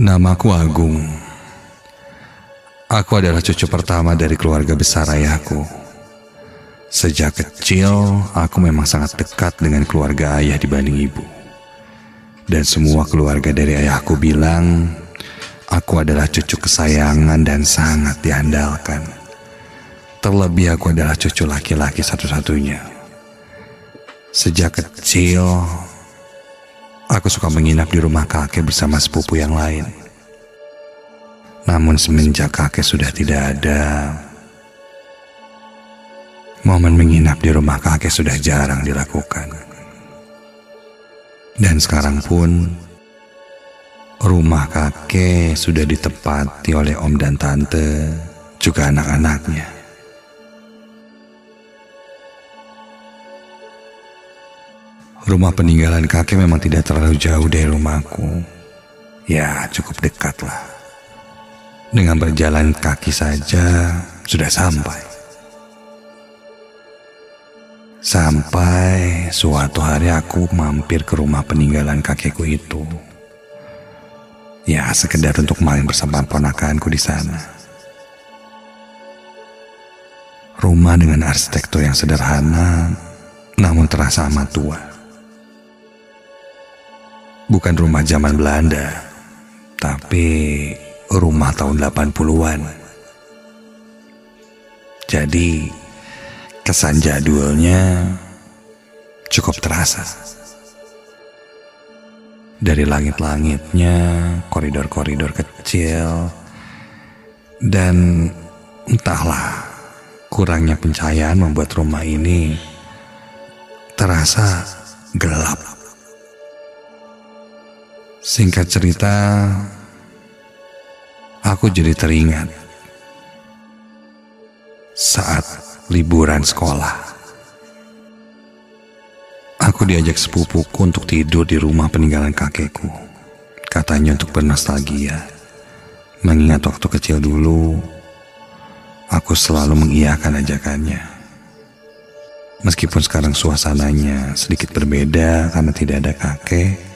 Namaku Agung. Aku adalah cucu pertama dari keluarga besar ayahku. Sejak kecil, aku memang sangat dekat dengan keluarga ayah dibanding ibu. Dan semua keluarga dari ayahku bilang, aku adalah cucu kesayangan dan sangat diandalkan. Terlebih aku adalah cucu laki-laki satu-satunya. Sejak kecil, aku suka menginap di rumah kakek bersama sepupu yang lain. Namun semenjak kakek sudah tidak ada, momen menginap di rumah kakek sudah jarang dilakukan. Dan sekarang pun, rumah kakek sudah ditempati oleh om dan tante, juga anak-anaknya. Rumah peninggalan kakek memang tidak terlalu jauh dari rumahku. Ya, cukup dekat lah. Dengan berjalan kaki saja sudah sampai. Sampai suatu hari aku mampir ke rumah peninggalan kakekku itu. Ya, sekedar untuk main bersama ponakanku di sana. Rumah dengan arsitektur yang sederhana, namun terasa amat tua. Bukan rumah zaman Belanda, tapi rumah tahun 80-an. Jadi, kesan jadulnya cukup terasa. Dari langit-langitnya, koridor-koridor kecil, dan entahlah, kurangnya pencahayaan membuat rumah ini terasa gelap. Singkat cerita, aku jadi teringat saat liburan sekolah. Aku diajak sepupuku untuk tidur di rumah peninggalan kakekku. Katanya untuk bernostalgia, mengingat waktu kecil dulu. Aku selalu mengiyakan ajakannya. Meskipun sekarang suasananya sedikit berbeda karena tidak ada kakek,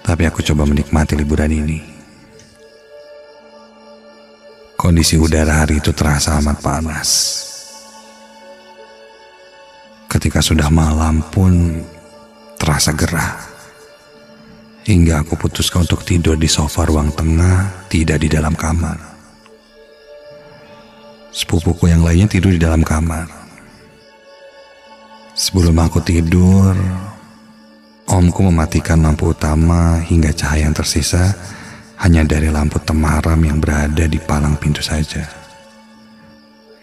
tapi aku coba menikmati liburan ini. Kondisi udara hari itu terasa amat panas. Ketika sudah malam pun terasa gerah. Hingga aku putuskan untuk tidur di sofa ruang tengah, tidak di dalam kamar. Sepupuku yang lainnya tidur di dalam kamar. Sebelum aku tidur, omku mematikan lampu utama hingga cahaya yang tersisa hanya dari lampu temaram yang berada di palang pintu saja,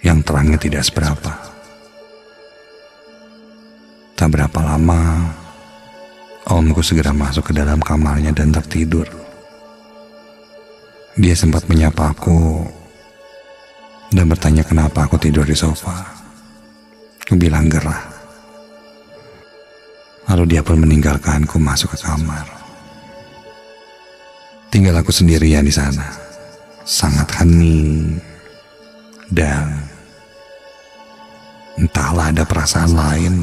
yang terangnya tidak seberapa. Tak berapa lama, omku segera masuk ke dalam kamarnya dan tertidur. Dia sempat menyapa aku dan bertanya kenapa aku tidur di sofa. Aku bilang gerah. Lalu dia pun meninggalkanku masuk ke kamar. Tinggal aku sendirian di sana, sangat hening, dan entahlah ada perasaan lain,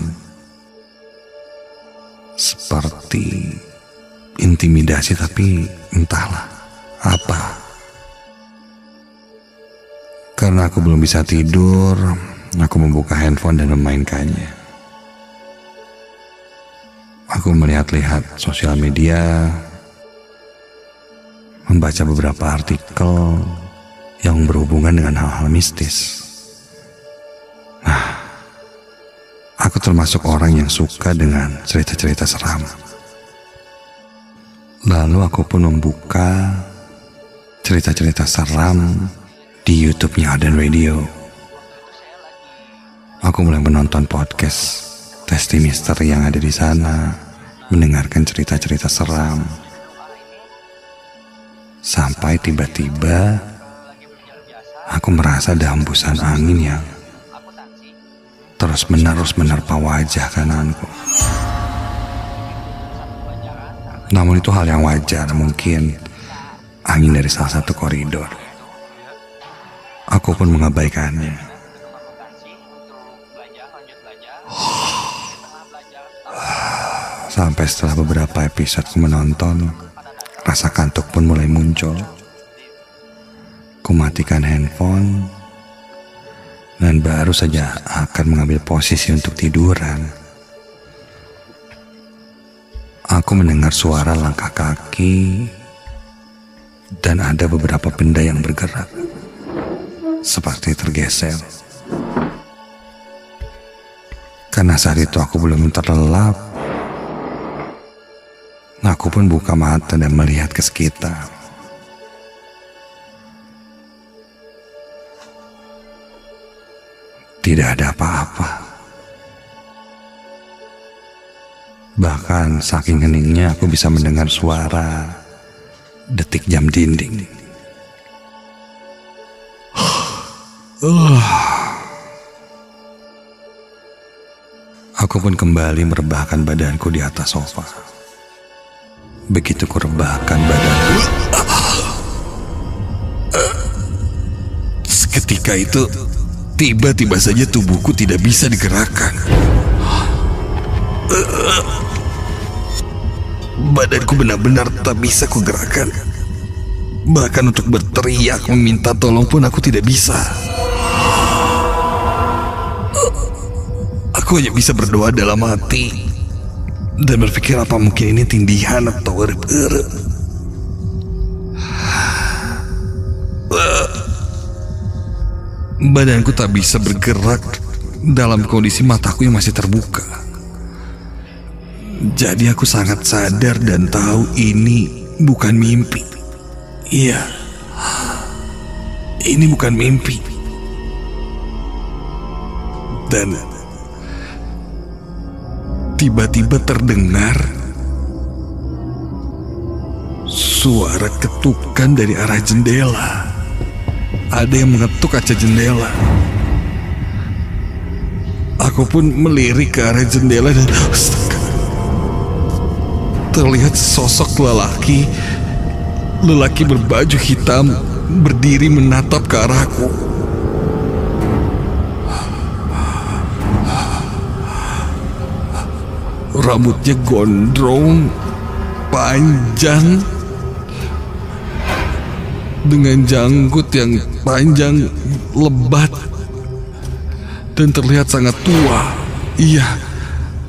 seperti intimidasi, tapi entahlah apa. Karena aku belum bisa tidur, aku membuka handphone dan memainkannya. Aku melihat-lihat sosial media, membaca beberapa artikel yang berhubungan dengan hal-hal mistis. Nah, aku termasuk orang yang suka dengan cerita-cerita seram. Lalu aku pun membuka cerita-cerita seram di YouTube-nya Aden Radio. Aku mulai menonton podcast Testi Misteri yang ada di sana, mendengarkan cerita-cerita seram. Sampai tiba-tiba aku merasa ada hembusan angin yang terus-menerus menerpa wajah kananku. Namun itu hal yang wajar, mungkin angin dari salah satu koridor. Aku pun mengabaikannya. Sampai setelah beberapa episode menonton, rasa kantuk pun mulai muncul. Kumatikan handphone dan baru saja akan mengambil posisi untuk tiduran. Aku mendengar suara langkah kaki dan ada beberapa benda yang bergerak, seperti tergeser. Karena saat itu aku belum terlelap, aku pun buka mata dan melihat ke sekitar. Tidak ada apa-apa. Bahkan saking heningnya aku bisa mendengar suara detik jam dinding. Aku pun kembali merebahkan badanku di atas sofa. Begitu ku rebahkan badanku, seketika itu tiba-tiba saja tubuhku tidak bisa digerakkan. Badanku benar-benar tak bisa kugerakkan. Bahkan untuk berteriak meminta tolong pun aku tidak bisa. Aku hanya bisa berdoa dalam hati dan berpikir apa mungkin ini tindihan atau erep-erep. Badanku tak bisa bergerak dalam kondisi mataku yang masih terbuka. Jadi aku sangat sadar dan tahu ini bukan mimpi. Iya, ini bukan mimpi. Dan tiba-tiba terdengar suara ketukan dari arah jendela. Ada yang mengetuk kaca jendela. Aku pun melirik ke arah jendela dan terlihat sosok lelaki berbaju hitam berdiri menatap ke arahku. Rambutnya gondrong, panjang, dengan janggut yang panjang, lebat, dan terlihat sangat tua. Iya,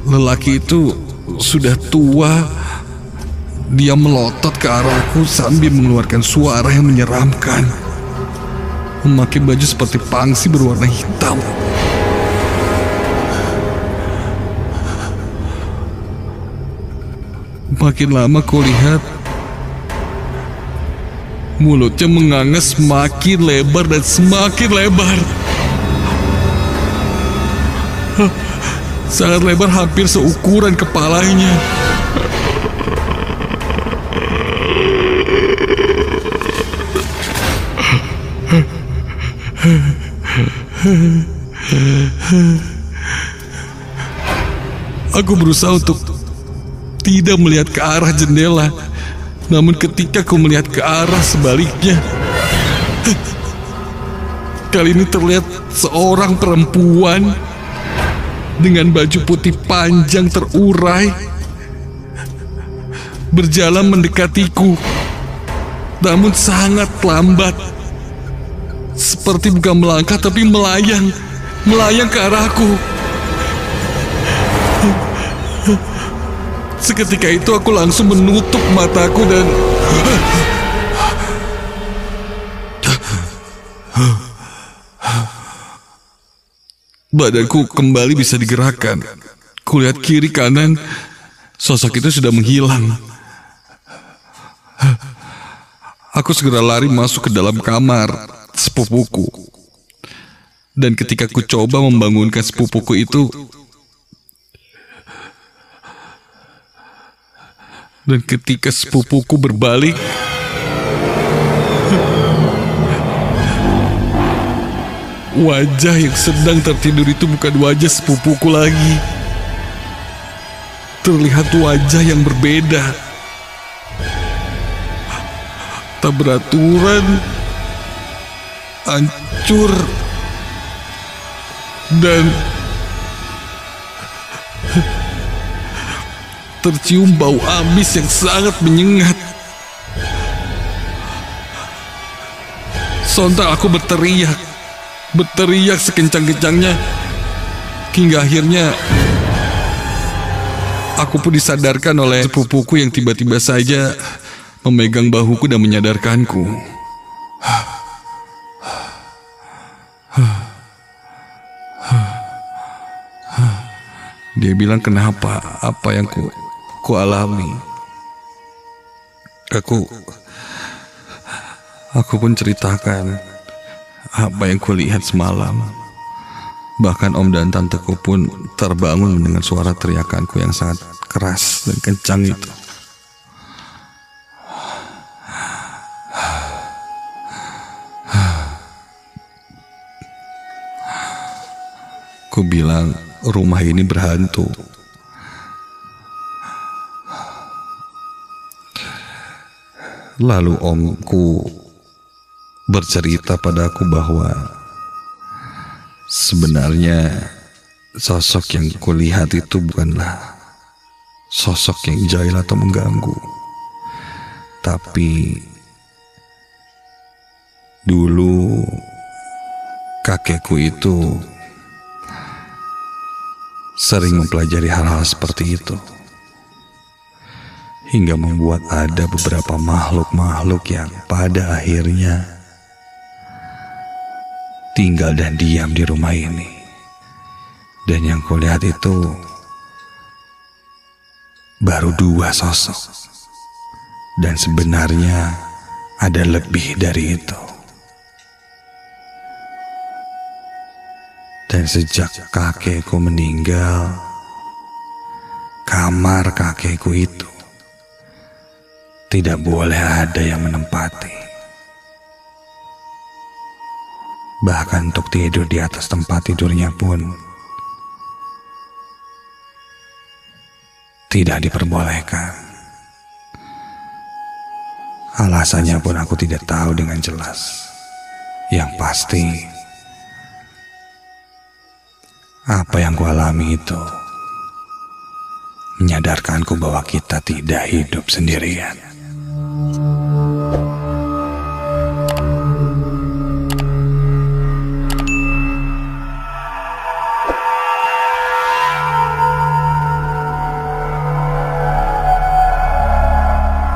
lelaki itu sudah tua. Dia melotot ke arahku sambil mengeluarkan suara yang menyeramkan. Memakai baju seperti pangsi berwarna hitam. Makin lama kau lihat mulutnya menganga semakin lebar dan semakin lebar. Sangat lebar, hampir seukuran kepalanya. Aku berusaha untuk tidak melihat ke arah jendela, namun ketika aku melihat ke arah sebaliknya, kali ini terlihat seorang perempuan dengan baju putih panjang terurai berjalan mendekatiku, namun sangat lambat, seperti bukan melangkah tapi melayang ke arahku. Seketika itu aku langsung menutup mataku dan badanku kembali bisa digerakkan. Kulihat kiri kanan, sosok itu sudah menghilang. Aku segera lari masuk ke dalam kamar sepupuku. Dan ketika ku coba membangunkan sepupuku itu, dan ketika sepupuku berbalik, wajah yang sedang tertidur itu bukan wajah sepupuku lagi. Terlihat wajah yang berbeda. Tak beraturan, hancur, dan tercium bau amis yang sangat menyengat. Sontak aku berteriak sekencang-kencangnya, hingga akhirnya aku pun disadarkan oleh sepupuku yang tiba-tiba saja memegang bahuku dan menyadarkanku. Dia bilang, kenapa? Apa yang ku alami? Aku pun ceritakan apa yang kulihat semalam. Bahkan om dan tanteku pun terbangun mendengar suara teriakanku yang sangat keras dan kencang itu. Ku bilang, rumah ini berhantu. Lalu omku bercerita padaku bahwa sebenarnya sosok yang kulihat itu bukanlah sosok yang jahil atau mengganggu, tapi dulu kakekku itu sering mempelajari hal-hal seperti itu, hingga membuat ada beberapa makhluk-makhluk yang pada akhirnya tinggal dan diam di rumah ini. Dan yang kulihat itu baru 2 sosok, dan sebenarnya ada lebih dari itu. Dan sejak kakekku meninggal, kamar kakekku itu tidak boleh ada yang menempati. Bahkan untuk tidur di atas tempat tidurnya pun tidak diperbolehkan. Alasannya pun aku tidak tahu dengan jelas. Yang pasti, apa yang kualami itu menyadarkanku bahwa kita tidak hidup sendirian.